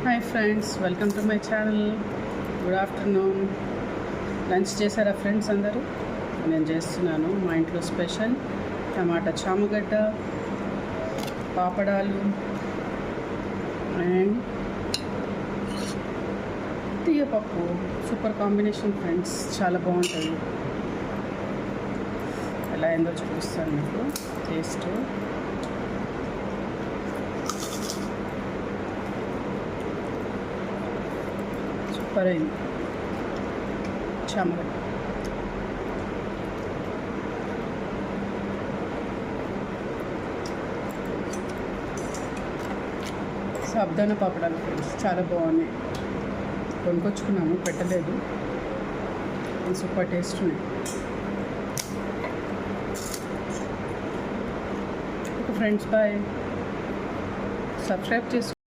Hi friends, welcome to my channel. Good afternoon. Lunch చేశారా friends అందరూ? నేను చేస్తున్నాను. మా ఇంట్లో స్పెషల్ టమాటా చామగడ్డ, పాపడాలు అండ్ తీయపప్పు. సూపర్ కాంబినేషన్ ఫ్రెండ్స్, చాలా బాగుంటుంది. ఎలా అయిందో చూపిస్తాను మీకు టేస్ట్. సూపర్ అయింది చామగడ్డ. సాబ్దానా పాపడాలు ఫ్రెండ్స్, చాలా బాగున్నాయి. కొనుక్కొచ్చుకున్నాము, పెట్టలేదు. సూపర్ టేస్ట్ ఉన్నాయి. Okay friends, bye. సబ్స్క్రైబ్ చేసుకో.